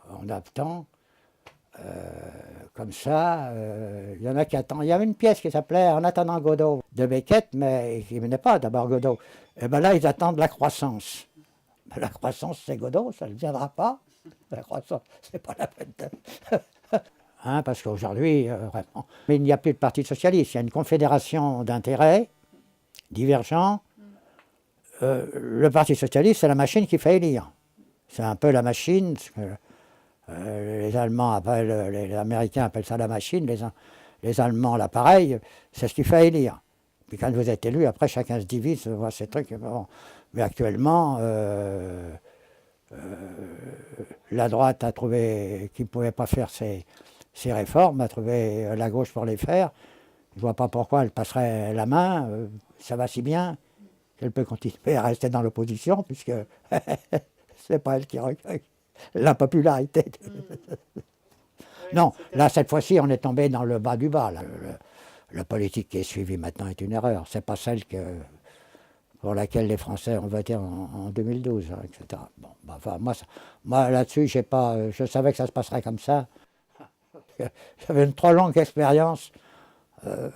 en optant, comme ça, il y en a qui attendent. Il y avait une pièce qui s'appelait En attendant Godot de Beckett, mais qui ne venait pas d'abord Godot. Et bien là, ils attendent la croissance. Ben, la croissance, c'est Godot, ça ne viendra pas. La croissance, c'est pas la peine de... Hein, parce qu'aujourd'hui, vraiment. Mais il n'y a plus de parti socialiste, il y a une confédération d'intérêts divergents. Le parti socialiste, c'est la machine qui fait élire. C'est un peu la machine, ce que les Allemands appellent, les Américains appellent ça la machine, les Allemands l'appareil, c'est ce qui fait élire. Puis quand vous êtes élu, après chacun se divise, voit ces trucs. Bon. Mais actuellement, la droite a trouvé qu'il ne pouvait pas faire ces réformes, a trouvé la gauche pour les faire. Je ne vois pas pourquoi elle passerait la main, ça va si bien qu'elle peut continuer à rester dans l'opposition, puisque c'est pas elle qui recueille la popularité. Non, là, cette fois-ci, on est tombé dans le bas du bas. Là. La politique qui est suivie maintenant est une erreur. C'est pas celle pour laquelle les Français ont voté en 2012, hein, etc. Bon, bah, enfin, moi là-dessus, je savais que ça se passerait comme ça. J'avais une trop longue expérience. Je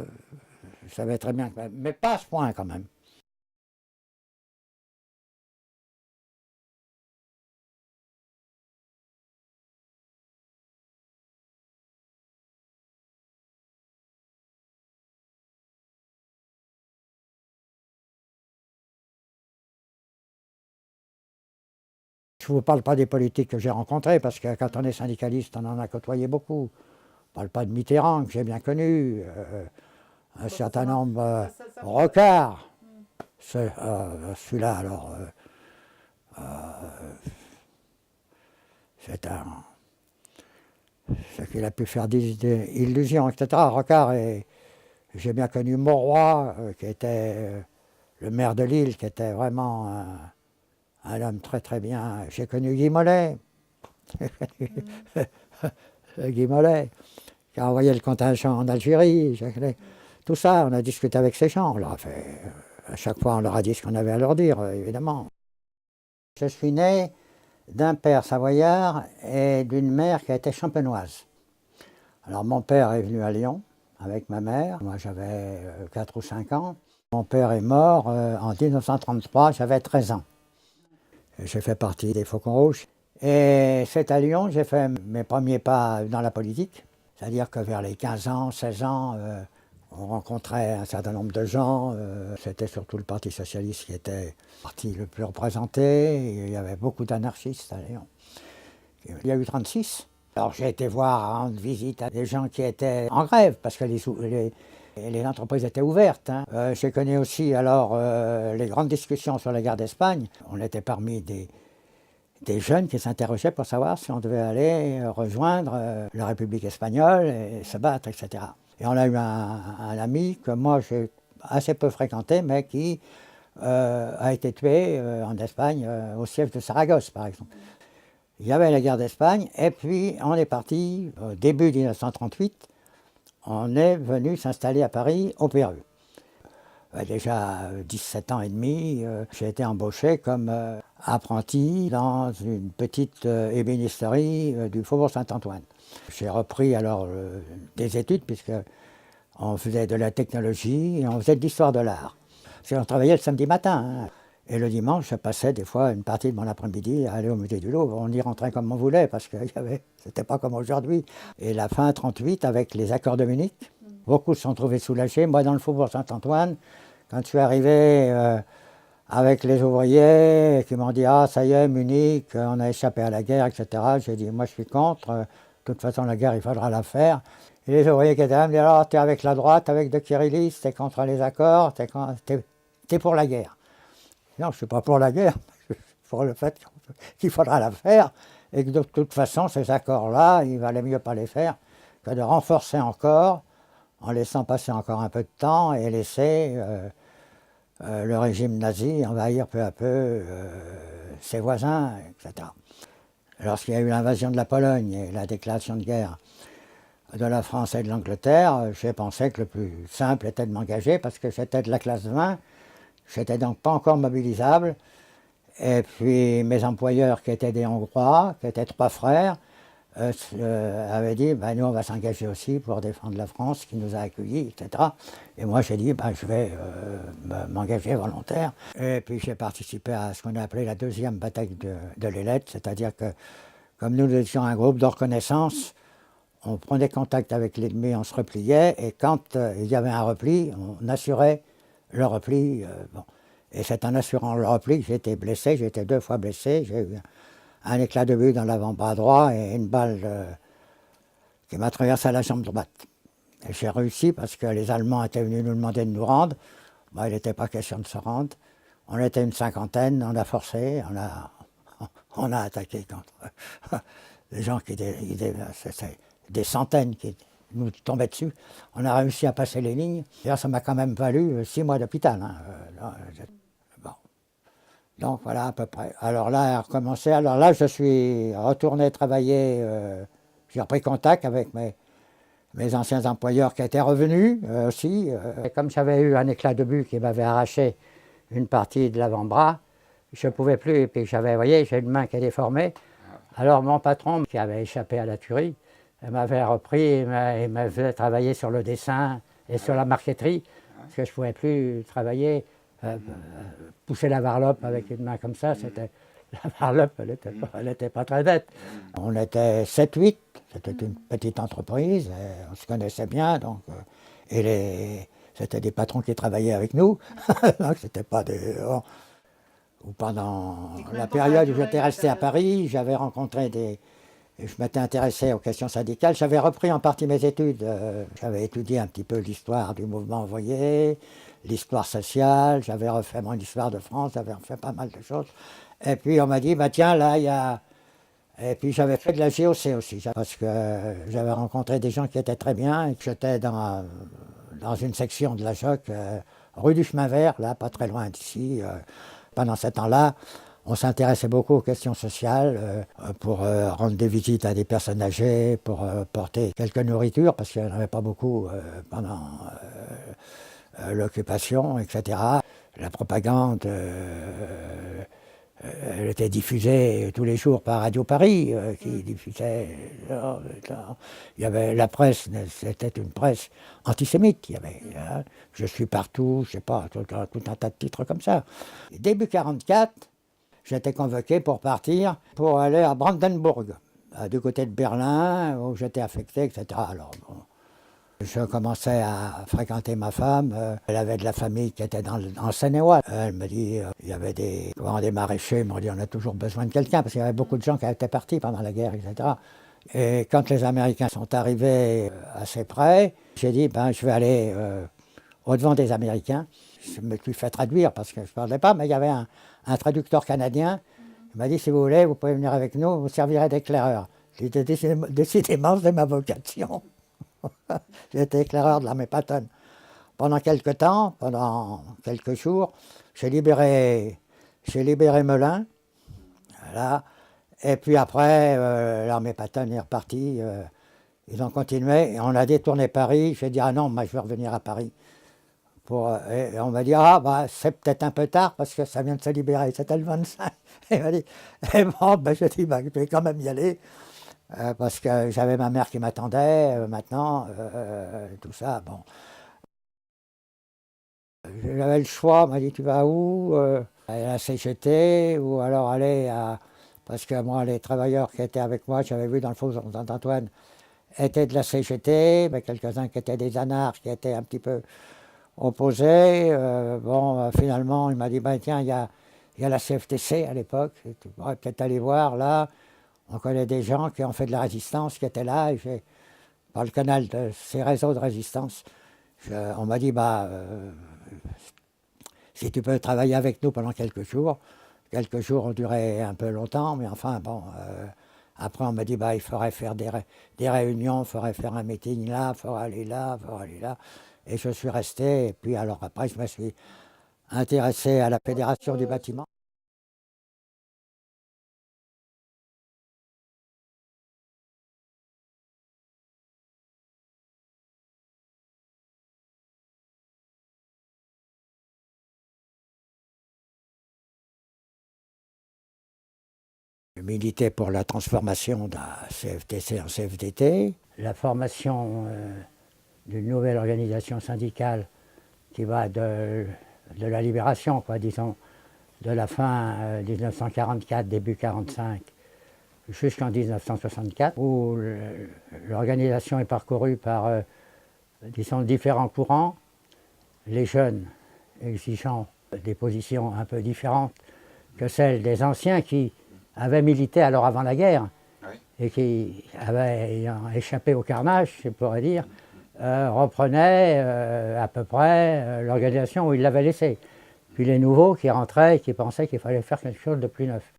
savais très bien, mais pas à ce point quand même. Je ne vous parle pas des politiques que j'ai rencontrés, parce que quand on est syndicaliste, on en a côtoyé beaucoup. Je ne parle pas de Mitterrand, que j'ai bien connu, un certain nombre, Rocard. Celui-là, alors, c'est un... C'est qu'il a pu faire des illusions, etc. Rocard, j'ai bien connu Mauroy, qui était le maire de Lille, qui était vraiment un homme très très bien. J'ai connu Guy Mollet. Guy Mollet, qui a envoyé le contingent en Algérie. Tout ça, on a discuté avec ces gens. On leur a fait, à chaque fois, on leur a dit ce qu'on avait à leur dire, évidemment. Je suis né d'un père savoyard et d'une mère qui était champenoise. Alors mon père est venu à Lyon avec ma mère. Moi j'avais 4 ou 5 ans. Mon père est mort en 1933, j'avais 13 ans. J'ai fait partie des Faucons Rouges. Et c'est à Lyon que j'ai fait mes premiers pas dans la politique. C'est-à-dire que vers les 15 ans, 16 ans, on rencontrait un certain nombre de gens. C'était surtout le Parti socialiste qui était le parti le plus représenté. Il y avait beaucoup d'anarchistes à Lyon. Il y a eu 36. Alors j'ai été voir, rendre visite à des gens qui étaient en grève, parce que les entreprises étaient ouvertes. Hein. J'ai connu aussi alors les grandes discussions sur la guerre d'Espagne. On était parmi des jeunes qui s'interrogeaient pour savoir si on devait aller rejoindre la République espagnole et se battre, etc. Et on a eu un ami que moi j'ai assez peu fréquenté, mais qui a été tué en Espagne au siège de Saragosse, par exemple. Il y avait la guerre d'Espagne, et puis on est parti, au début 1938, on est venu s'installer à Paris, au Pérou. Déjà 17 ans et demi, j'ai été embauché comme apprenti dans une petite ébénisterie du Faubourg Saint-Antoine. J'ai repris alors des études, puisque on faisait de la technologie et on faisait de l'histoire de l'art. Parce qu'on travaillait le samedi matin. Hein. Et le dimanche, je passais des fois une partie de mon après-midi à aller au musée du Louvre. On y rentrait comme on voulait, parce que c'était pas comme aujourd'hui. Et la fin 38, avec les accords de Munich, beaucoup se sont trouvés soulagés. Moi, dans le Faubourg Saint-Antoine, quand je suis arrivé avec les ouvriers qui m'ont dit « Ah, ça y est, Munich, on a échappé à la guerre, etc. » J'ai dit « Moi, je suis contre. De toute façon, la guerre, il faudra la faire. » Et les ouvriers qui étaient là me disaient « Alors, t'es avec la droite, avec De Kirillis, t'es contre les accords, t'es pour la guerre. » Non, je ne suis pas pour la guerre, je suis pour le fait qu'il faudra la faire et que de toute façon, ces accords-là, il valait mieux pas les faire que de renforcer encore, en laissant passer encore un peu de temps et laisser le régime nazi envahir peu à peu ses voisins, etc. Lorsqu'il y a eu l'invasion de la Pologne et la déclaration de guerre de la France et de l'Angleterre, j'ai pensé que le plus simple était de m'engager parce que j'étais de la classe 20. J'étais donc pas encore mobilisable. Et puis mes employeurs qui étaient des Hongrois, qui étaient 3 frères, avait dit ben, nous on va s'engager aussi pour défendre la France qui nous a accueillis, etc. Et moi j'ai dit ben, je vais m'engager volontaire. Et puis j'ai participé à ce qu'on a appelé la deuxième bataille de l'Ailette, c'est-à-dire que comme nous étions un groupe de reconnaissance, on prenait contact avec l'ennemi, on se repliait, et quand il y avait un repli, on assurait le repli. Bon. Et c'est en assurant le repli que j'ai été blessé, j'ai été 2 fois blessé, j'ai eu un éclat de vue dans l'avant-bras droit et une balle qui m'a traversé la jambe droite. Et j'ai réussi parce que les Allemands étaient venus nous demander de nous rendre. Moi, il n'était pas question de se rendre. On était une cinquantaine, on a forcé, on a attaqué contre les gens qui étaient des centaines qui nous tombaient dessus. On a réussi à passer les lignes. D'ailleurs, ça m'a quand même valu 6 mois d'hôpital. Hein. Bon. Donc voilà à peu près. Alors là, a recommencé. Alors là, je suis retourné travailler. J'ai repris contact avec mes anciens employeurs qui étaient revenus aussi. Et comme j'avais eu un éclat de but qui m'avait arraché une partie de l'avant-bras, je ne pouvais plus. Et puis j'avais, vous voyez, j'ai une main qui est déformée. Alors mon patron, qui avait échappé à la tuerie, m'avait repris et m'a fait travailler sur le dessin et sur la marqueterie, parce que je ne pouvais plus travailler. Pousser la varlope avec une main comme ça, la varlope, elle n'était pas très nette. On était 7-8, c'était une petite entreprise, on se connaissait bien, donc, c'était des patrons qui travaillaient avec nous, donc c'était pas des... Pendant la période où j'étais resté à Paris, j'avais rencontré je m'étais intéressé aux questions syndicales. J'avais repris en partie mes études. J'avais étudié un petit peu l'histoire du mouvement ouvrier, l'histoire sociale. J'avais refait mon histoire de France. J'avais refait pas mal de choses. Et puis on m'a dit, bah tiens, là, il y a... Et puis j'avais fait de la GOC aussi, parce que j'avais rencontré des gens qui étaient très bien. Et que j'étais dans une section de la JOC, rue du Chemin Vert, là, pas très loin d'ici. Pendant ce temps-là, on s'intéressait beaucoup aux questions sociales pour rendre des visites à des personnes âgées, pour porter quelques nourritures, parce qu'il n'y en avait pas beaucoup pendant l'occupation, etc. La propagande, elle était diffusée tous les jours par Radio Paris, qui diffusait... il y avait la presse, c'était une presse antisémite. Il y avait Je suis partout, je sais pas, tout un tas de titres comme ça. Début 1944, j'étais convoqué pour partir, pour aller à Brandenburg, du côté de Berlin, où j'étais affecté, etc. Alors, bon, je commençais à fréquenter ma femme. Elle avait de la famille qui était en Seine-et-Oise. Elle me dit, il y avait des maraîchers, ils m'ont dit, on a toujours besoin de quelqu'un, parce qu'il y avait beaucoup de gens qui étaient partis pendant la guerre, etc. Et quand les Américains sont arrivés assez près, j'ai dit, ben, je vais aller au-devant des Américains. Je me suis fait traduire parce que je ne parlais pas, mais il y avait un traducteur canadien. Il m'a dit, si vous voulez, vous pouvez venir avec nous, vous servirez d'éclaireur. J'ai dit, décidément, c'est ma vocation. J'étais éclaireur de l'armée Patton. Pendant quelques temps, pendant quelques jours, j'ai libéré Melun. Voilà. Et puis après, l'armée Patton est repartie. Ils ont continué et on a détourné Paris. J'ai dit, ah non, moi je vais revenir à Paris. Et on m'a dit, ah bah c'est peut-être un peu tard parce que ça vient de se libérer, c'était le 25. Et m'a dit, et bon, ben, j'ai dit, bah, je vais quand même y aller. Parce que j'avais ma mère qui m'attendait maintenant, tout ça, bon. J'avais le choix, on m'a dit tu vas où à la CGT ou alors aller à... Parce que moi, les travailleurs qui étaient avec moi, j'avais vu dans le faubourg Saint-Antoine, étaient de la CGT, mais quelques-uns qui étaient des anarches, qui étaient un petit peu opposés. Finalement, il m'a dit, ben, tiens, il y a la CFTC à l'époque, tu pourrais peut-être aller voir là. On connaît des gens qui ont fait de la résistance, qui étaient là, et par le canal de ces réseaux de résistance, on m'a dit, bah, si tu peux travailler avec nous pendant quelques jours ont duré un peu longtemps, mais enfin, bon, après on m'a dit, bah, il faudrait faire des réunions, il faudrait faire un meeting là, il faudrait aller là, il faudrait aller là, et je suis resté, et puis alors après, je me suis intéressé à la Fédération du bâtiment. milité pour la transformation d'un CFTC en CFDT. La formation d'une nouvelle organisation syndicale qui va de la libération, quoi, disons, de la fin 1944, début 1945, jusqu'en 1964, où l'organisation est parcourue par, disons, différents courants, les jeunes exigeant des positions un peu différentes que celles des anciens qui avaient milité alors avant la guerre, oui, et qui avaient ayant échappé au carnage, je pourrais dire, reprenaient à peu près l'organisation où ils l'avaient laissée. Puis les nouveaux qui rentraient et qui pensaient qu'il fallait faire quelque chose de plus neuf.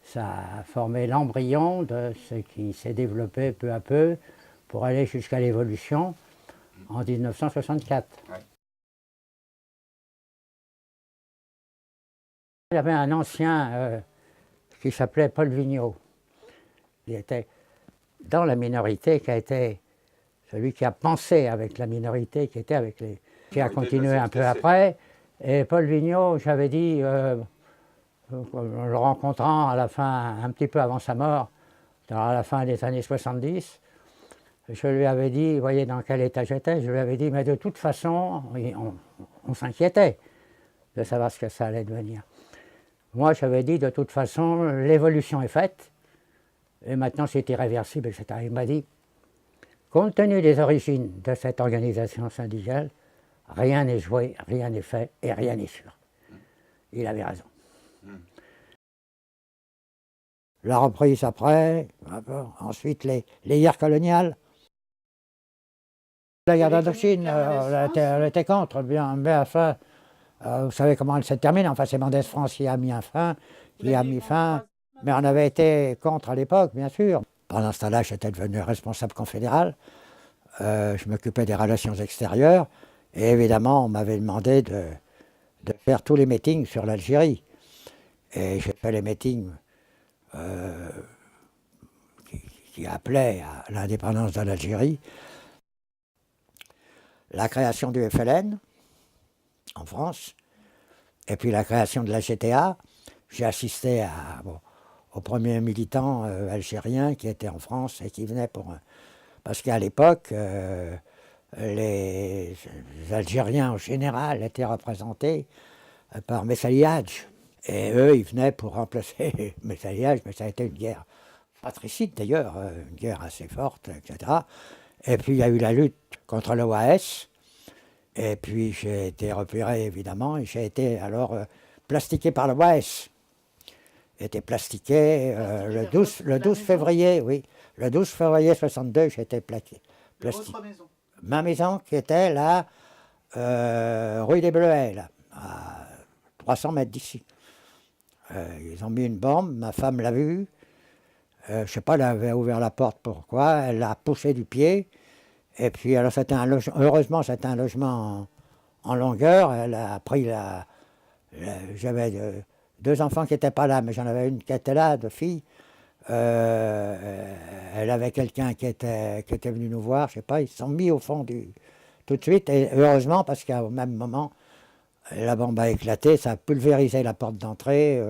Ça a formé l'embryon de ce qui s'est développé peu à peu pour aller jusqu'à l'évolution en 1964. Ouais. Il y avait un ancien qui s'appelait Paul Vigneault. Il était dans la minorité, qui a été celui qui a pensé avec la minorité, qui était avec les... qui a continué un peu après. Et Paul Vigneault, j'avais dit, en le rencontrant à la fin, un petit peu avant sa mort, à la fin des années 70, je lui avais dit, vous voyez dans quel état j'étais, je lui avais dit, mais de toute façon, on s'inquiétait de savoir ce que ça allait devenir. Moi, j'avais dit, de toute façon, l'évolution est faite, et maintenant c'est irréversible, etc. Il m'a dit, compte tenu des origines de cette organisation syndicale, rien n'est joué, rien n'est fait, et rien n'est sûr. Il avait raison. La reprise après, ensuite les guerres coloniales. La guerre d'Indochine, elle était contre, bien enfin, vous savez comment elle s'est terminée, enfin c'est Mendès France qui a mis fin, mais on avait été contre à l'époque, bien sûr. Pendant ce temps-là, j'étais devenu responsable confédéral, je m'occupais des relations extérieures, et évidemment, on m'avait demandé de faire tous les meetings sur l'Algérie. Et j'ai fait les meetings qui appelaient à l'indépendance de l'Algérie. La création du FLN en France, et puis la création de la GTA. J'ai assisté aux premiers militants algériens qui étaient en France et qui venaient pour... Parce qu'à l'époque, les Algériens en général étaient représentés par Messali Hadj. Et eux, ils venaient pour remplacer Messali Hadj, mais ça a été une guerre fratricide d'ailleurs, une guerre assez forte, etc. Et puis il y a eu la lutte contre l'OAS, et puis j'ai été repéré évidemment, et j'ai été alors plastiqué par l'OAS. J'ai été plastiqué le 12 février, oui. Le 12 février 62, j'ai été plastiqué. Votre maison. Ma maison qui était là, rue des Bleuets, là, à 300 mètres d'ici. Ils ont mis une bombe, ma femme l'a vue. Je ne sais pas, elle avait ouvert la porte, pourquoi, elle l'a poussé du pied. Et puis, alors, heureusement, c'était un logement en longueur. Elle a pris j'avais deux enfants qui n'étaient pas là, mais j'en avais une qui était là, deux filles. Elle avait quelqu'un qui était venu nous voir, je ne sais pas, ils se sont mis au fond tout de suite. Et heureusement, parce qu'au même moment, la bombe a éclaté, ça a pulvérisé la porte d'entrée.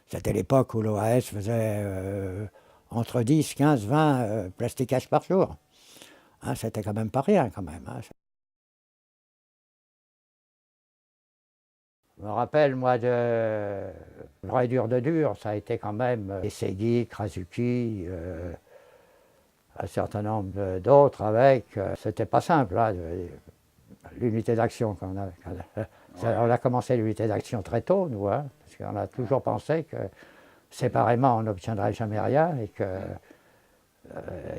C'était l'époque où l'OAS faisait entre 10, 15, 20 plastiquages par jour. Hein, c'était quand même pas rien, quand même. Hein. Je me rappelle, moi, de vrai dur de dur, ça a été quand même Essegui, Krasuki, un certain nombre d'autres avec. C'était pas simple, hein, l'unité d'action qu'on a. On a commencé l'unité d'action très tôt, nous, hein, parce qu'on a toujours pensé que séparément on n'obtiendrait jamais rien et que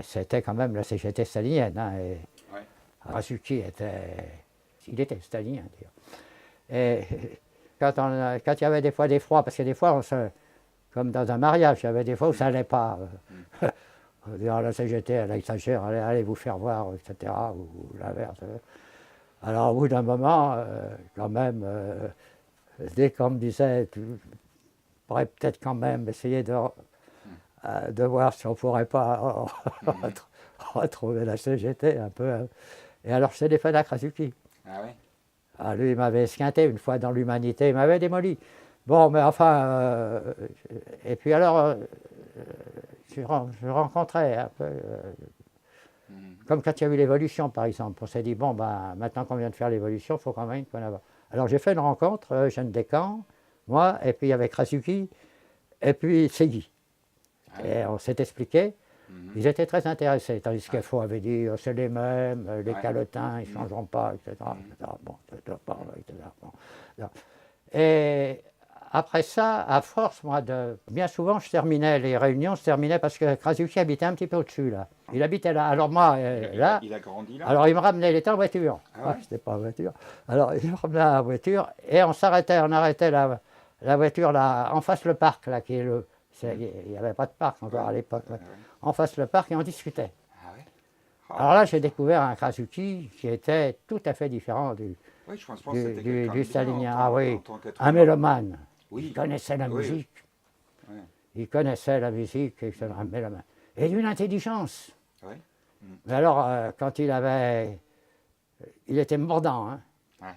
c'était quand même la CGT stalinienne. Hein, et Ouais. Krasuki il était stalinien d'ailleurs. Et quand il y avait des fois des froids, parce que des fois, comme dans un mariage, il y avait des fois où ça n'allait pas. La CGT, elle exagère, allez vous faire voir, etc. Ou l'inverse. Alors au bout d'un moment, quand même, dès qu'on me disait, tu pourrais peut-être quand même essayer de voir si on ne pourrait pas retrouver la CGT un peu. Et alors je t'ai défendu à Krasuki. Ah ouais. Ah, lui, il m'avait esquinté une fois dans l'Humanité, il m'avait démoli. Bon, mais enfin, et puis alors, je rencontrais un peu, comme quand il y a eu l'évolution, par exemple. On s'est dit, bon, ben, maintenant qu'on vient de faire l'évolution, il faut quand même qu'on avance. Alors j'ai fait une rencontre, Eugène Descamps, moi, et puis avec Krasuki, et puis Segui. Ah ouais. Et on s'est expliqué. Ils étaient très intéressés, tandis que FO avait dit c'est les mêmes, les calotins, ils ne changeront pas, etc. Bon, etc. Bon. Et après ça, à force, moi, bien souvent, je terminais les réunions, parce que Krasuki habitait un petit peu au-dessus, là. Il habitait là. Alors moi, là, Il a grandi là. alors il me ramenait, il était en voiture. Ah ouais. C'était pas en voiture. Alors il me ramenait en voiture et on arrêtait la voiture là, en face le parc, là, qui est il n'y avait pas de parc encore à l'époque. En face le parc et on discutait. Ah ouais. Alors là, j'ai découvert un Krasuki qui était tout à fait différent Oui, je pense que c'était quelqu'un de du bien stalinien. en Ah oui, tant qu'être un humain. mélomane. Oui. Il connaissait la Oui. musique. Ouais. Il connaissait la musique, etc. Un mélomane. Et d'une intelligence. Ouais. Mais alors, quand il était mordant. Hein. Ouais.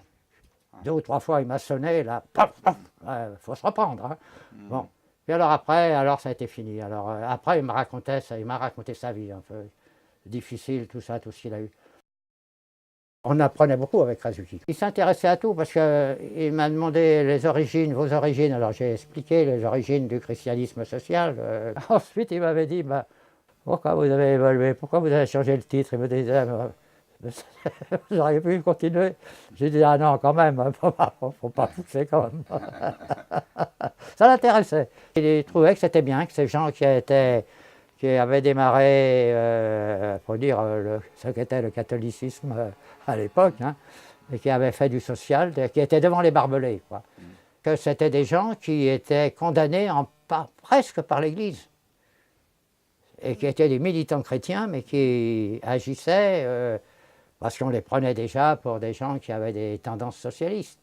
2 ou 3 fois, il m'a sonné, là, paf, paf, faut se reprendre. Hein. Bon. Puis alors après, ça a été fini. Alors après, il m'a raconté sa vie un peu difficile, tout ça, tout ce qu'il a eu. On apprenait beaucoup avec Krasuki. Il s'intéressait à tout parce qu'il m'a demandé vos origines. Alors j'ai expliqué les origines du christianisme social. Ensuite, il m'avait dit, pourquoi vous avez évolué, pourquoi vous avez changé le titre? Il me disait, vous auriez pu continuer. J'ai dit, ah non, quand même, faut pas pousser quand même. Ça l'intéressait. Il trouvait que c'était bien que ces gens qui avaient démarré, faut dire, ce qu'était le catholicisme à l'époque, hein, et qui avaient fait du social, qui étaient devant les barbelés, quoi. Que c'était des gens qui étaient condamnés presque par l'Église, et qui étaient des militants chrétiens, mais qui agissaient parce qu'on les prenait déjà pour des gens qui avaient des tendances socialistes.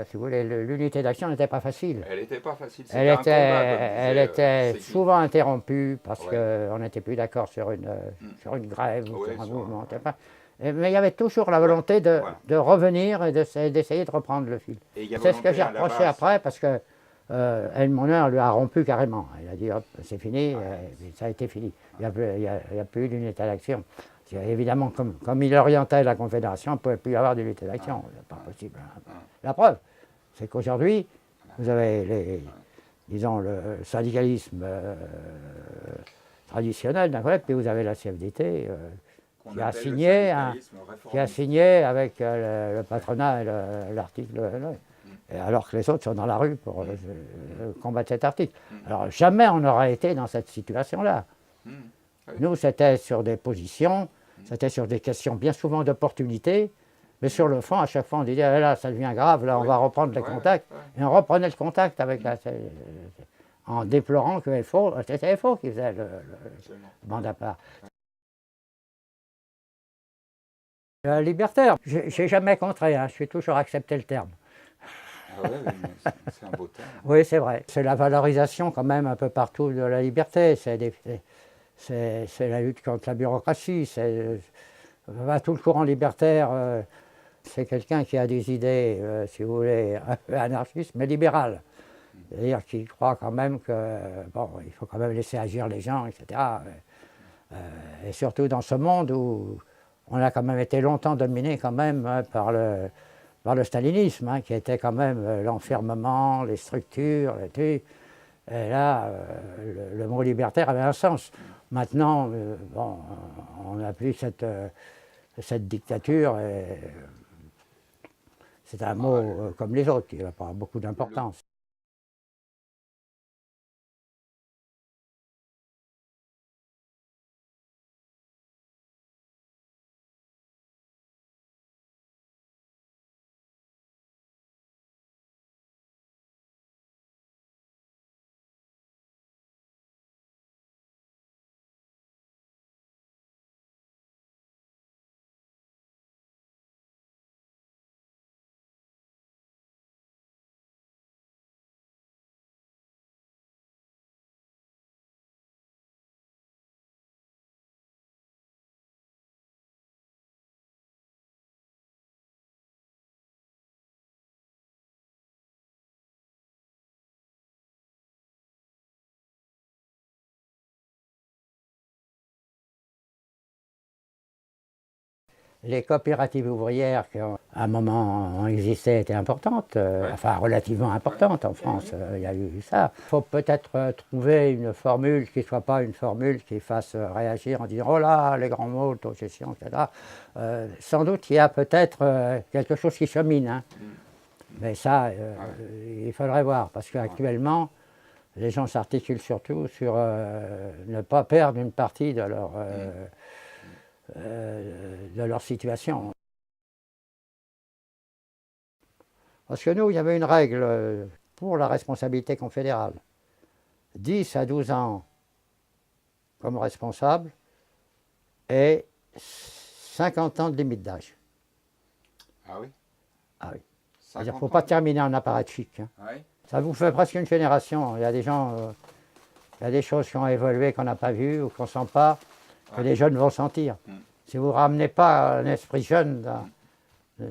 Si vous voulez, l'unité d'action n'était pas facile. Elle n'était pas facile. Elle était souvent interrompue parce qu'on n'était plus d'accord sur une grève ou sur un mouvement. Mais il y avait toujours la volonté de revenir et d'essayer de reprendre le fil. C'est ce que j'ai reproché après parce que Elmoner lui a rompu carrément. Il a dit hop, c'est fini, ça a été fini. Il n'y a plus d'unité d'action. Évidemment, comme il orientait la Confédération, on ne pouvait plus y avoir d'unité d'action. C'est pas possible. La preuve, c'est qu'aujourd'hui, vous avez disons, le syndicalisme traditionnel d'un côté, puis vous avez la CFDT qui a signé avec le patronat et l'article. Alors que les autres sont dans la rue pour combattre cet article. Alors jamais on n'aurait été dans cette situation-là. Nous, c'était sur des positions, c'était sur des questions bien souvent d'opportunité, mais sur le fond, à chaque fois, on disait, là, ça devient grave, là, on va reprendre les contacts. Et on reprenait le contact avec en déplorant que c'était FO qui faisait le bande à part. Libertaire, j'ai jamais contré, hein, je suis toujours accepté le terme. Ah ouais, c'est un beau terme. Oui, c'est vrai. C'est la valorisation quand même un peu partout de la liberté. C'est la lutte contre la bureaucratie. Tout le courant libertaire, c'est quelqu'un qui a des idées, si vous voulez, un peu anarchistes, mais libérales. C'est-à-dire qu'il croit quand même il faut quand même laisser agir les gens, etc. Et surtout dans ce monde où on a quand même été longtemps dominé quand même par le stalinisme, hein, qui était quand même l'enfermement, les structures, les trucs. Et là, le mot libertaire avait un sens. Maintenant, on n'a plus cette dictature. C'est un mot comme les autres qui n'a pas beaucoup d'importance. Les coopératives ouvrières qui, à un moment, ont existé étaient importantes, enfin relativement importantes en France, il y a eu ça. Il faut peut-être trouver une formule qui ne soit pas une formule qui fasse réagir en disant « Oh là, les grands mots, autogestion, etc. » Sans doute, il y a peut-être quelque chose qui chemine, hein. Mais ça, il faudrait voir, parce qu'actuellement, les gens s'articulent surtout sur ne pas perdre une partie de leur situation. Parce que nous, il y avait une règle pour la responsabilité confédérale. 10 à 12 ans comme responsable et 50 ans de limite d'âge. Ah oui? Ah oui. 50 C'est-à-dire qu'il ne faut pas terminer en apparatchik, hein. Ah oui? Ça vous fait presque une génération. Il y a des gens, il y a des choses qui ont évolué qu'on n'a pas vues ou qu'on ne sent pas, que les jeunes vont sentir. Si vous ne ramenez pas un esprit jeune, de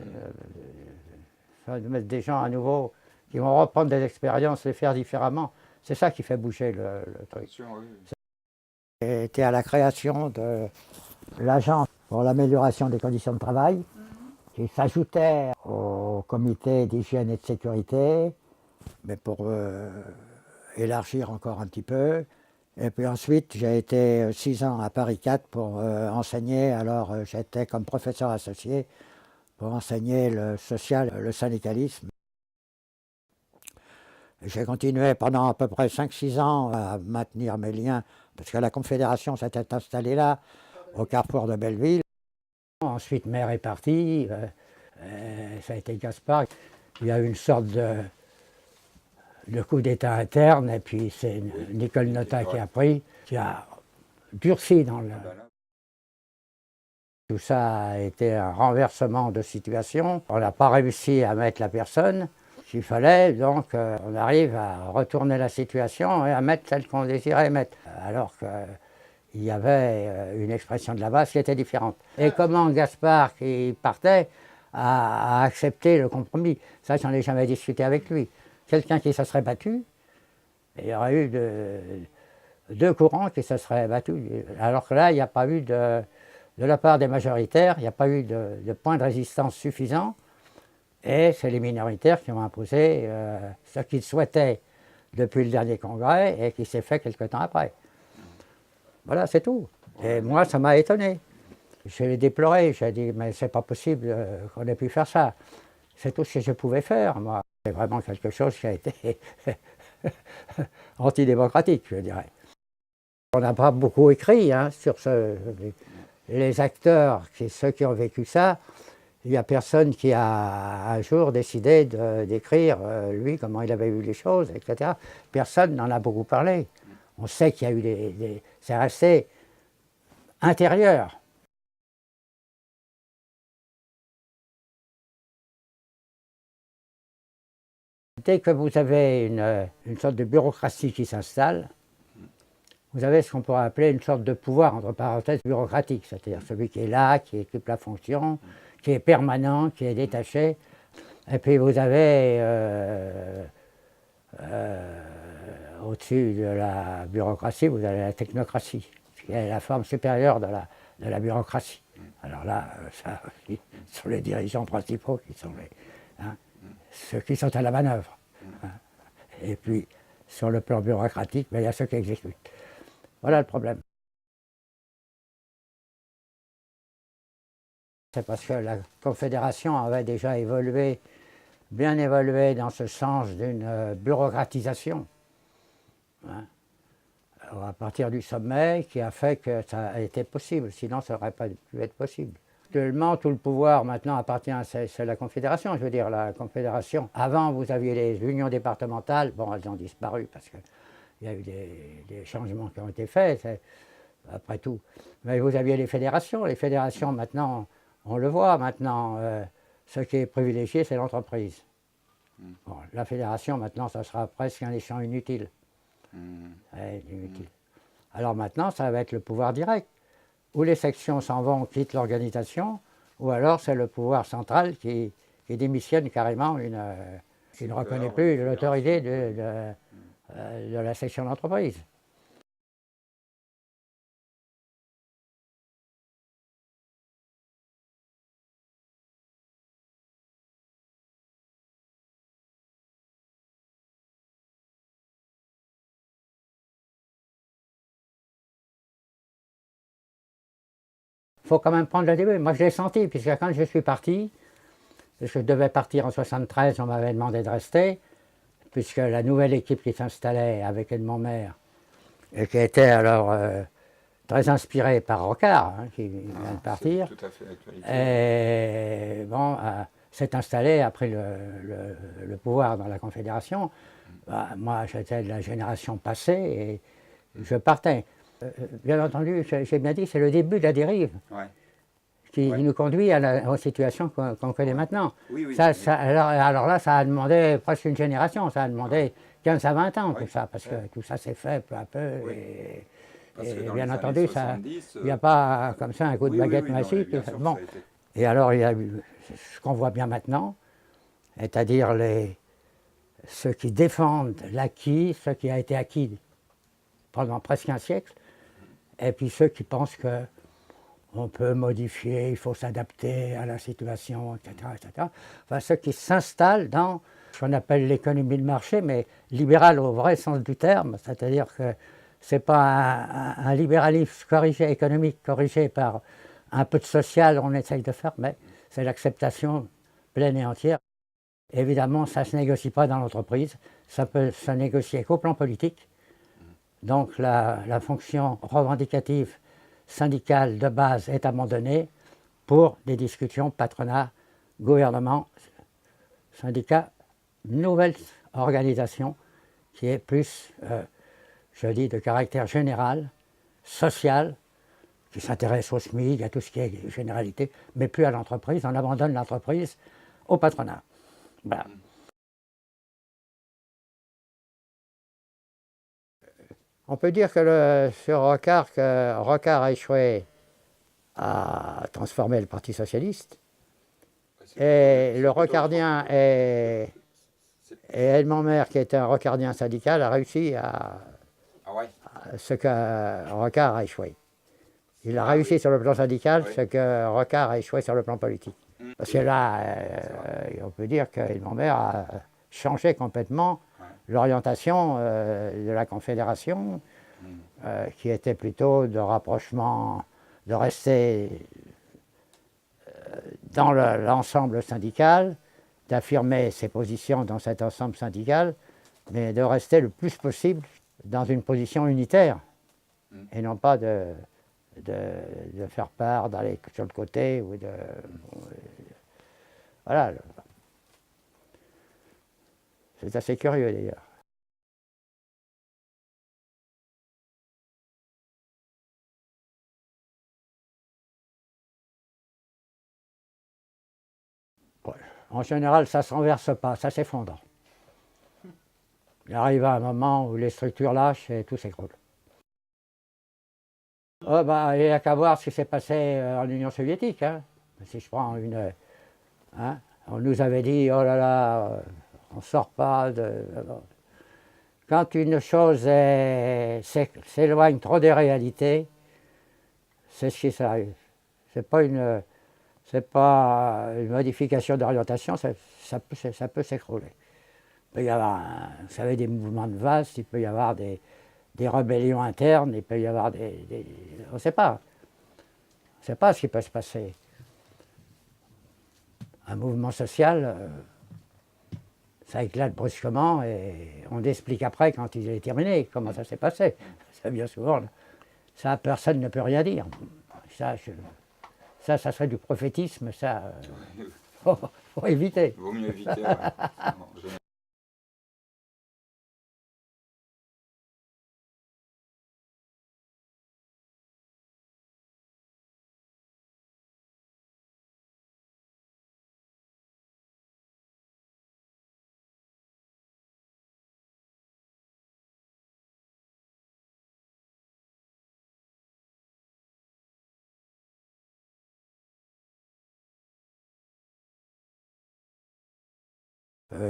mettre des gens à nouveau qui vont reprendre des expériences, les faire différemment, c'est ça qui fait bouger le truc. Sûr, oui. J'ai été à la création de l'agence pour l'amélioration des conditions de travail, qui s'ajoutait au comité d'hygiène et de sécurité, mais pour élargir encore un petit peu. Et puis ensuite, j'ai été 6 ans à Paris 4 pour enseigner. Alors j'étais comme professeur associé pour enseigner le social, le syndicalisme. J'ai continué pendant à peu près 5-6 ans à maintenir mes liens, parce que la Confédération s'était installée là, au carrefour de Belleville. Ensuite, Maire est parti, ça a été Gaspard. Il y a eu une sorte de coup d'État interne, et puis c'est Nicole Notat qui a pris, qui a durci dans le... Tout ça a été un renversement de situation. On n'a pas réussi à mettre la personne qu'il fallait, donc on arrive à retourner la situation et à mettre celle qu'on désirait mettre. Alors qu'il y avait une expression de la base qui était différente. Et comment Gaspard, qui partait, a accepté le compromis, ça j'en ai jamais discuté avec lui. Quelqu'un qui se serait battu, il y aurait eu deux courants qui se seraient battus. Alors que là, il n'y a pas eu de la part des majoritaires, il n'y a pas eu de point de résistance suffisant. Et c'est les minoritaires qui ont imposé ce qu'ils souhaitaient depuis le dernier congrès et qui s'est fait quelque temps après. Voilà, c'est tout. Et moi, ça m'a étonné. Je l'ai déploré, j'ai dit, mais c'est pas possible qu'on ait pu faire ça. C'est tout ce que je pouvais faire, moi. C'est vraiment quelque chose qui a été antidémocratique, je dirais. On n'a pas beaucoup écrit hein, sur les acteurs, ceux qui ont vécu ça. Il n'y a personne qui a un jour décidé d'écrire, lui, comment il avait vu les choses, etc. Personne n'en a beaucoup parlé. On sait qu'il y a eu c'est resté intérieur. Dès que vous avez une sorte de bureaucratie qui s'installe, vous avez ce qu'on pourrait appeler une sorte de pouvoir, entre parenthèses, bureaucratique, c'est-à-dire celui qui est là, qui occupe la fonction, qui est permanent, qui est détaché. Et puis vous avez au-dessus de la bureaucratie, vous avez la technocratie, qui est la forme supérieure de la bureaucratie. Alors là, ça, ce sont les dirigeants principaux qui sont ceux qui sont à la manœuvre. Et puis, sur le plan bureaucratique, il y a ceux qui exécutent. Voilà le problème. C'est parce que la Confédération avait déjà évolué, bien évolué dans ce sens d'une bureaucratisation. Alors, à partir du sommet qui a fait que ça a été possible, sinon ça n'aurait pas pu être possible. Actuellement, tout le pouvoir maintenant appartient à la Confédération, je veux dire la Confédération. Avant, vous aviez les unions départementales, bon, elles ont disparu parce qu'il y a eu des changements qui ont été faits, après tout. Mais vous aviez les fédérations maintenant, on le voit maintenant, ce qui est privilégié, c'est l'entreprise. Bon, la fédération, maintenant, ça sera presque un échange inutile. Inutile. Alors maintenant, ça va être le pouvoir direct. Ou les sections s'en vont, quittent l'organisation, ou alors c'est le pouvoir central qui démissionne carrément, qui ne reconnaît plus l'autorité de la section d'entreprise. faut quand même prendre le début. Moi, je l'ai senti, puisque quand je suis parti, je devais partir en 73, on m'avait demandé de rester, puisque la nouvelle équipe qui s'installait avec Edmond Maire, et qui était alors très inspirée par Rocard, hein, qui vient de partir, tout à fait l'actualité. et bon, s'est installée, a pris le pouvoir dans la Confédération. Bah, moi, j'étais de la génération passée et je partais. Bien entendu, j'ai bien dit, c'est le début de la dérive qui nous conduit aux situations qu'on connaît maintenant. Oui, alors là, ça a demandé presque une génération, ça a demandé 15 à 20 ans, tout ça, parce que tout ça s'est fait peu à peu. Et bien entendu, il n'y a pas comme ça un coup de baguette magique. Bon. Et alors, il y a eu ce qu'on voit bien maintenant, c'est-à-dire ceux qui défendent l'acquis, ce qui a été acquis pendant presque un siècle, et puis ceux qui pensent qu'on peut modifier, il faut s'adapter à la situation, etc., etc. Enfin, ceux qui s'installent dans ce qu'on appelle l'économie de marché, mais libérale au vrai sens du terme, c'est-à-dire que ce n'est pas un libéralisme corrigé, économique corrigé par un peu de social, on essaye de faire, mais c'est l'acceptation pleine et entière. Évidemment, ça ne se négocie pas dans l'entreprise, ça peut se négocier qu'au plan politique. Donc la fonction revendicative syndicale de base est abandonnée pour des discussions patronat, gouvernement, syndicat, nouvelle organisation qui est plus, je dis, de caractère général, social, qui s'intéresse au SMIC, à tout ce qui est généralité, mais plus à l'entreprise. On abandonne l'entreprise au patronat. Voilà. On peut dire que sur Rocard, Rocard a échoué à transformer le Parti socialiste. Et le Rocardien et Edmond Maire, qui était un Rocardien syndical, a réussi à ce que Rocard a échoué. Il a réussi sur le plan syndical ce que Rocard a échoué sur le plan politique. Parce que là, on peut dire qu'Edmond Maire a changé complètement l'orientation de la Confédération, qui était plutôt de rapprochement, de rester dans l'ensemble syndical, d'affirmer ses positions dans cet ensemble syndical, mais de rester le plus possible dans une position unitaire, et non pas de faire part, d'aller sur le côté, ou de... Voilà. C'est assez curieux d'ailleurs. Ouais. En général, ça ne se renverse pas, ça s'effondre. Il arrive à un moment où les structures lâchent et tout s'écroule. Oh, bah, il n'y a qu'à voir ce qui s'est passé en Union soviétique. Hein. Si je prends une... Hein, on nous avait dit, oh là là, on ne sort pas de... Quand une chose s'éloigne trop des réalités, c'est ce qui s'arrive. C'est pas une modification d'orientation, ça peut s'écrouler. Il peut y avoir, vous savez, des mouvements de masse, il peut y avoir des rébellions internes, il peut y avoir on ne sait pas. On ne sait pas ce qui peut se passer. Un mouvement social, ça éclate brusquement et on explique après, quand il est terminé, comment ça s'est passé. Ça, bien souvent, ça, personne ne peut rien dire. Ça serait du prophétisme, ça, faut éviter. Il vaut mieux éviter, ouais.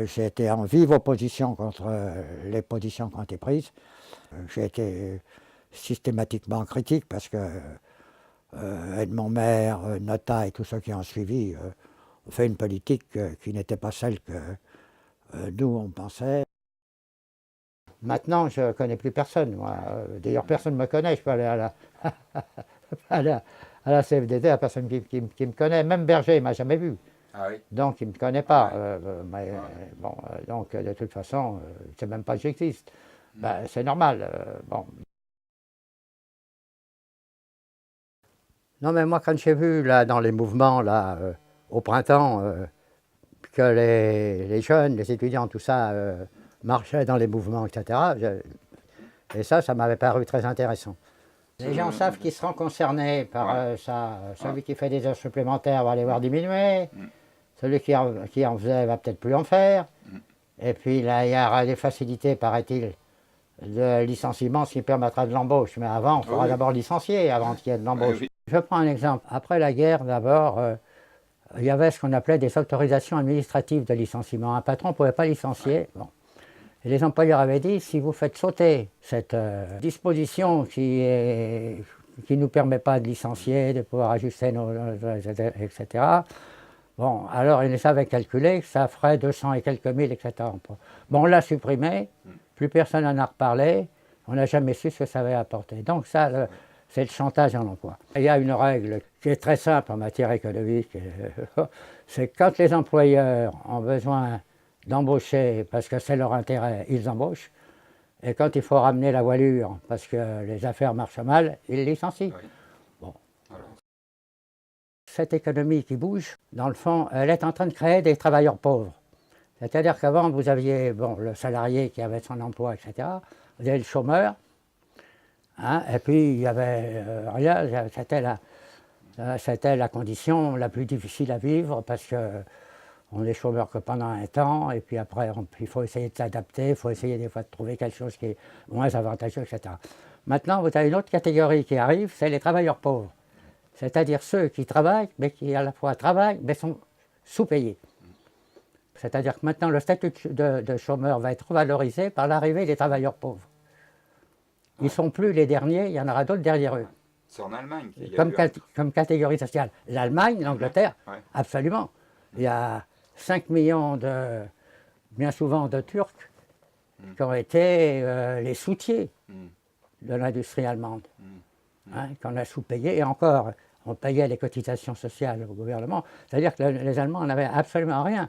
J'ai été en vive opposition contre les positions qui ont été prises. J'ai été systématiquement critique parce que Edmond Maire, Notat et tous ceux qui ont suivi ont fait une politique qui n'était pas celle que nous on pensait. Maintenant, je ne connais plus personne, moi. D'ailleurs, personne ne me connaît. Je peux aller à la CFDT, la personne qui me connaît, même Berger, il ne m'a jamais vu. Ah oui. Donc, il ne me connaît pas. Ouais. Bon, donc, de toute façon, il ne sait même pas que j'existe. Ben, c'est normal. Bon. Non, mais moi, quand j'ai vu, là, dans les mouvements, là, au printemps, que les jeunes, les étudiants, tout ça, marchaient dans les mouvements, etc., et ça m'avait paru très intéressant. Les gens savent qu'ils seront concernés par ça. Celui qui fait des heures supplémentaires va les voir diminuer. Celui qui en faisait va peut-être plus en faire. Et puis là, il y aura des facilités, paraît-il, de licenciement, ce qui permettra de l'embauche. Mais avant, il faudra d'abord licencier avant qu'il y ait de l'embauche. Oui. Je prends un exemple. Après la guerre, d'abord, il y avait ce qu'on appelait des autorisations administratives de licenciement. Un patron ne pouvait pas licencier. Bon. Et les employeurs avaient dit, si vous faites sauter cette disposition qui ne nous permet pas de licencier, de pouvoir ajuster etc. Bon, alors ils avaient calculé que ça ferait 200 et quelques mille, etc. Bon, on l'a supprimé, plus personne n'en a reparlé, on n'a jamais su ce que ça avait apporté. Donc ça, c'est le chantage en emploi. Il y a une règle qui est très simple en matière économique, c'est que quand les employeurs ont besoin d'embaucher parce que c'est leur intérêt, ils embauchent. Et quand il faut ramener la voilure parce que les affaires marchent mal, ils licencient. Oui. Bon. Cette économie qui bouge, dans le fond, elle est en train de créer des travailleurs pauvres. C'est-à-dire qu'avant, vous aviez le salarié qui avait son emploi, etc. Vous avez le chômeur. Hein, et puis, il y avait rien. C'était la condition la plus difficile à vivre parce que on est chômeur que pendant un temps, et puis après, il faut essayer de s'adapter, il faut essayer des fois de trouver quelque chose qui est moins avantageux, etc. Maintenant, vous avez une autre catégorie qui arrive, c'est les travailleurs pauvres. C'est-à-dire ceux qui travaillent, mais qui à la fois travaillent, mais sont sous-payés. C'est-à-dire que maintenant, le statut de chômeur va être revalorisé par l'arrivée des travailleurs pauvres. Ils ne sont plus les derniers, il y en aura d'autres derrière eux. C'est en Allemagne qu'il y a Comme catégorie sociale. L'Allemagne, l'Angleterre, absolument. Il y a 5 millions bien souvent de Turcs qui ont été les soutiers de l'industrie allemande, qu'on a sous-payé, et encore, on payait les cotisations sociales au gouvernement. C'est-à-dire que les Allemands n'avaient absolument rien.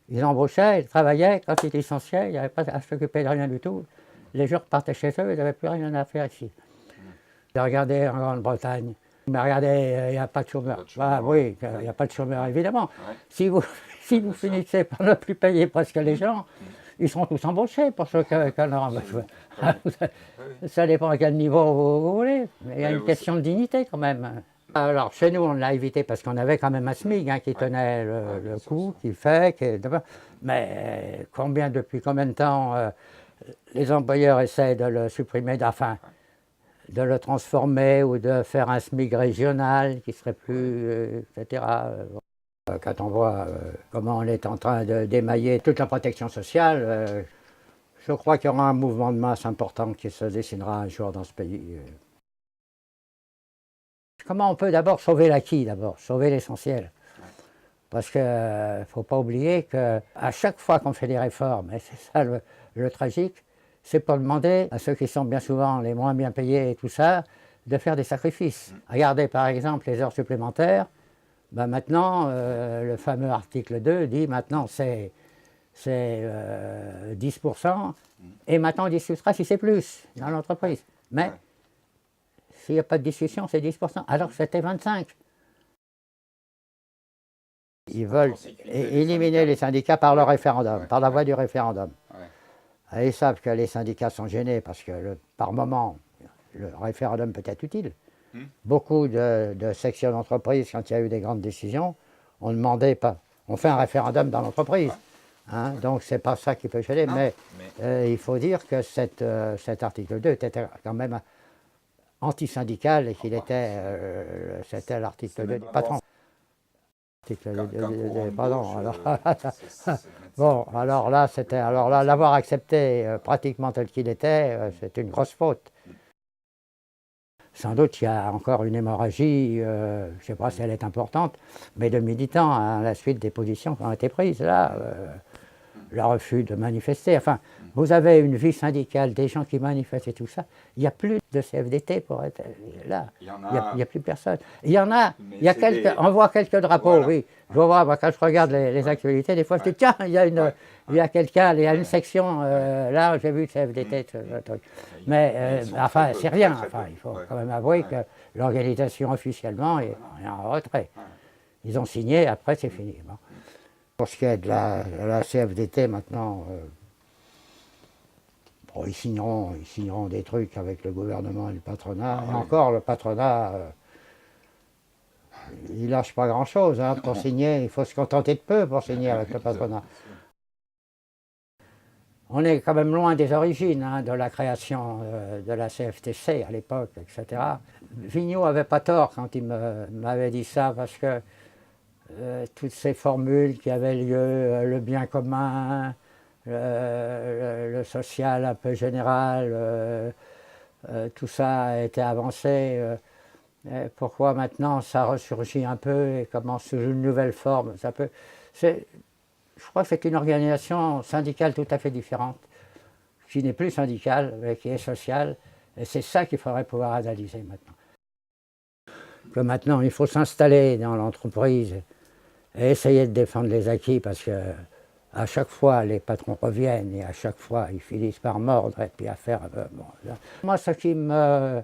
Ils embauchaient, ils travaillaient, quand ils licenciaient, il n'y avait pas à s'occuper de rien du tout. Les gens repartaient chez eux, ils n'avaient plus rien à faire ici. J'ai regardé en Grande-Bretagne. Mais regardez, il n'y a pas de chômeurs. Oui, il n'y a pas de chômeurs, évidemment. Si vous finissez par ne plus payer presque les gens, ils seront tous embauchés pour ceux qu'on aura besoin. Ça dépend à quel niveau vous voulez. Mais il y a une question de dignité quand même. Alors, chez nous, on l'a évité parce qu'on avait quand même un SMIC qui tenait le coup, qui fait. Mais depuis combien de temps les employeurs essaient de le supprimer, de le transformer ou de faire un SMIC régional qui serait plus, etc. Quand on voit comment on est en train d'émailler toute la protection sociale, je crois qu'il y aura un mouvement de masse important qui se dessinera un jour dans ce pays. Comment on peut d'abord sauver l'acquis, sauver l'essentiel? Parce qu'il ne faut pas oublier qu'à chaque fois qu'on fait des réformes, et c'est ça le tragique, c'est pour demander à ceux qui sont bien souvent les moins bien payés et tout ça, de faire des sacrifices. Regardez par exemple les heures supplémentaires. Maintenant, le fameux article 2 dit maintenant c'est 10%, et maintenant on discutera si c'est plus dans l'entreprise. Mais s'il n'y a pas de discussion, c'est 10%, alors que c'était 25%. Ils veulent éliminer les syndicats par le référendum, par la voie du référendum. Et ils savent que les syndicats sont gênés parce que par moment, le référendum peut être utile. Beaucoup de sections d'entreprise, quand il y a eu des grandes décisions, on demandait pas. On fait un référendum dans l'entreprise. Donc c'est pas ça qui peut gêner, mais il faut dire que cet article 2 était quand même anti-syndical et qu'il c'était l'article 2 des patrons. Pardon. Alors là, l'avoir accepté pratiquement tel qu'il était, c'est une grosse faute. Sans doute, il y a encore une hémorragie, je ne sais pas si elle est importante, mais de militants à la suite des positions qui ont été prises là. le refus de manifester. Enfin, vous avez une vie syndicale, des gens qui manifestent et tout ça. Il n'y a plus de CFDT pour être là. Il y Il n'y a plus personne. Il y en a, Mais il y a c'est quelques, des- on voit quelques drapeaux, Voilà. oui. Je vois, moi, quand je regarde les actualités, des fois, je dis, tiens, il y a il y a quelqu'un, il y a une section, là, j'ai vu le CFDT, ce truc. Mais, ils sont enfin, très peu, c'est rien. très, très Enfin, peu. il faut Ouais. quand même avouer Ouais. que l'organisation, officiellement, est en retrait. Ouais. Ils ont signé, après, c'est fini. Bon. Pour ce qui est de la CFDT, maintenant, bon, ils signeront des trucs avec le gouvernement et le patronat. Et encore, le patronat, il lâche pas grand-chose hein, pour signer. Il faut se contenter de peu pour signer avec le patronat. On est quand même loin des origines hein, de la création de la CFTC à l'époque, etc. Vigneault n'avait pas tort quand il m'avait dit ça, parce que toutes ces formules qui avaient lieu, le bien commun, le social un peu général, tout ça a été avancé. Pourquoi maintenant ça ressurgit un peu et commence sous une nouvelle forme je crois que c'est une organisation syndicale tout à fait différente, qui n'est plus syndicale, mais qui est sociale. Et c'est ça qu'il faudrait pouvoir analyser maintenant. Que maintenant, il faut s'installer dans l'entreprise et essayer de défendre les acquis, parce que à chaque fois, les patrons reviennent et à chaque fois, ils finissent par mordre et puis à faire... bon, moi, ce qui me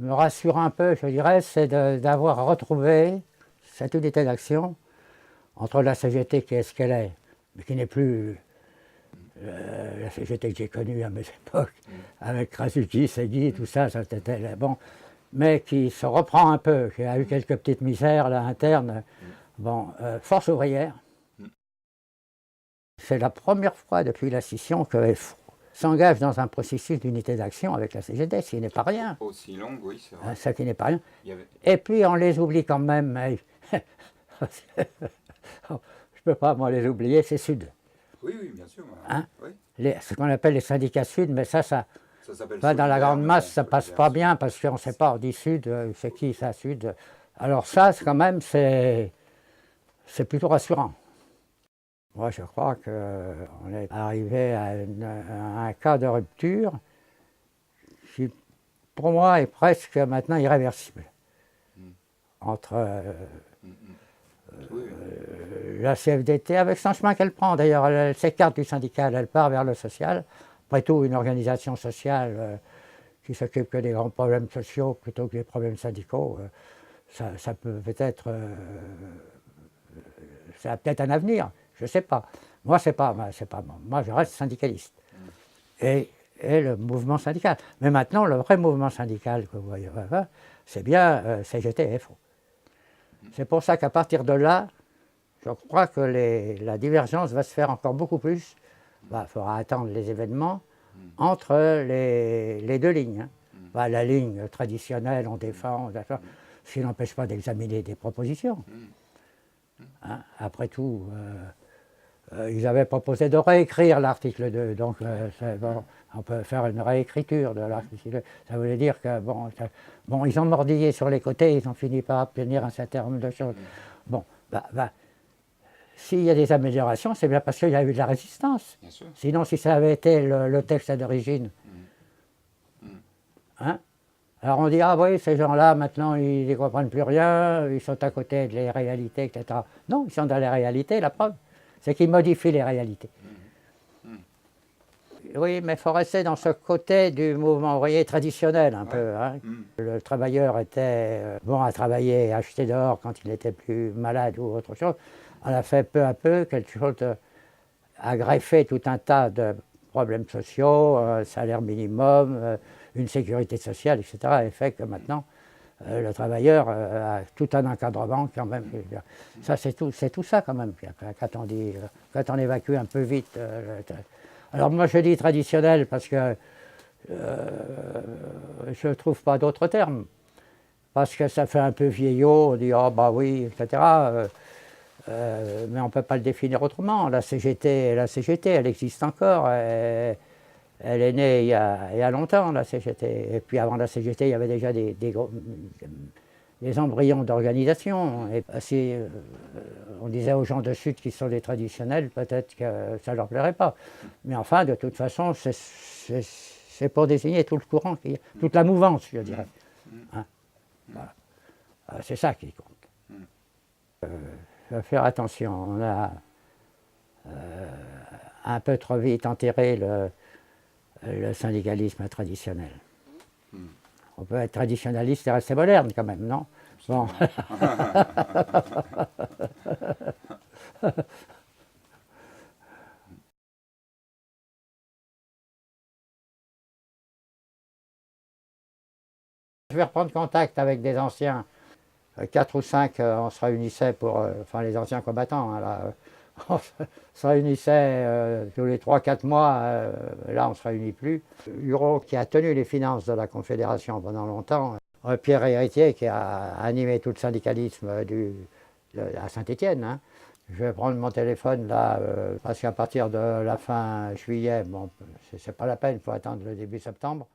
rassure un peu, je dirais, c'est d'avoir retrouvé cette unité d'action entre la CGT qui est ce qu'elle est, mais qui n'est plus la CGT que j'ai connue à mes époques, avec Krasuki, Segui, tout ça, c'était bon, mais qui se reprend un peu, qui a eu quelques petites misères là, internes. Bon, Force ouvrière, c'est la première fois depuis la scission que FO s'engage dans un processus d'unité d'action avec la CGT, ce qui n'est pas rien. Aussi longue, oui, c'est vrai. Ça qui n'est pas rien. Avait... Et puis on les oublie quand même. Je ne peux pas moi les oublier, c'est Sud. Oui, oui, bien sûr. Hein oui. Ce qu'on appelle les syndicats Sud, mais ça dans la grande masse, ça passe pas bien, parce qu'on ne sait pas, on dit Sud, c'est qui ça, Sud? Alors ça, quand même, c'est plutôt rassurant. Moi, je crois qu'on est arrivé à un cas de rupture qui, pour moi, est presque maintenant irréversible. Entre la CFDT, avec son chemin qu'elle prend, d'ailleurs, elle s'écarte du syndical, elle part vers le social. Après tout, une organisation sociale qui s'occupe que des grands problèmes sociaux plutôt que des problèmes syndicaux, ça peut peut-être... ça a peut-être un avenir. Je ne sais pas. Moi, c'est pas moi, je reste syndicaliste. Et le mouvement syndical. Mais maintenant, le vrai mouvement syndical que vous voyez, c'est bien CGT et FO. C'est pour ça qu'à partir de là, je crois que la divergence va se faire encore beaucoup plus. Il faudra attendre les événements entre les deux lignes. La ligne traditionnelle, on défend, ce qui n'empêche pas d'examiner des propositions. Hein, après tout, ils avaient proposé de réécrire l'article 2, donc bon, on peut faire une réécriture de l'article 2. Ça voulait dire que, bon, ils ont mordillé sur les côtés, ils ont fini par obtenir un certain nombre de choses. Bon, s'il y a des améliorations, c'est bien parce qu'il y a eu de la résistance. Sinon, si ça avait été le texte d'origine, hein? Alors on dit, ah oui, ces gens-là, maintenant, ils ne comprennent plus rien, ils sont à côté des réalités, etc. Non, ils sont dans les réalités, la preuve, c'est qu'ils modifient les réalités. Oui, mais il faut rester dans ce côté du mouvement ouvrier traditionnel, un peu. Hein. Le travailleur était bon à travailler et acheter dehors quand il n'était plus malade ou autre chose. On a fait peu à peu quelque chose à greffer tout un tas de problèmes sociaux, salaire minimum, une sécurité sociale, etc. Et fait que maintenant, le travailleur a tout un encadrement quand même. Ça, c'est tout ça quand même, quand on évacue un peu vite. Alors moi, je dis traditionnel parce que je ne trouve pas d'autres termes. Parce que ça fait un peu vieillot, on dit « oh bah oui », etc. Mais on ne peut pas le définir autrement. La CGT, elle existe encore. Elle est née il y a longtemps, la CGT. Et puis avant la CGT, il y avait déjà des embryons d'organisation. Et si on disait aux gens de Sud qui sont des traditionnels, peut-être que ça ne leur plairait pas. Mais enfin, de toute façon, c'est pour désigner tout le courant, toute la mouvance, je dirais. Hein? Voilà. C'est ça qui compte. Il faut faire attention. On a un peu trop vite enterré le syndicalisme traditionnel. On peut être traditionnaliste et rester moderne quand même, non? Bon. Je vais reprendre contact avec des anciens. 4 ou 5, on se réunissait pour, enfin les anciens combattants, hein, là, on se réunissait tous les 3-4 mois, là on ne se réunit plus. Hureau, qui a tenu les finances de la Confédération pendant longtemps, Pierre Héritier, qui a animé tout le syndicalisme à Saint-Étienne. Hein. Je vais prendre mon téléphone là, parce qu'à partir de la fin juillet, bon, c'est pas la peine, il faut attendre le début septembre.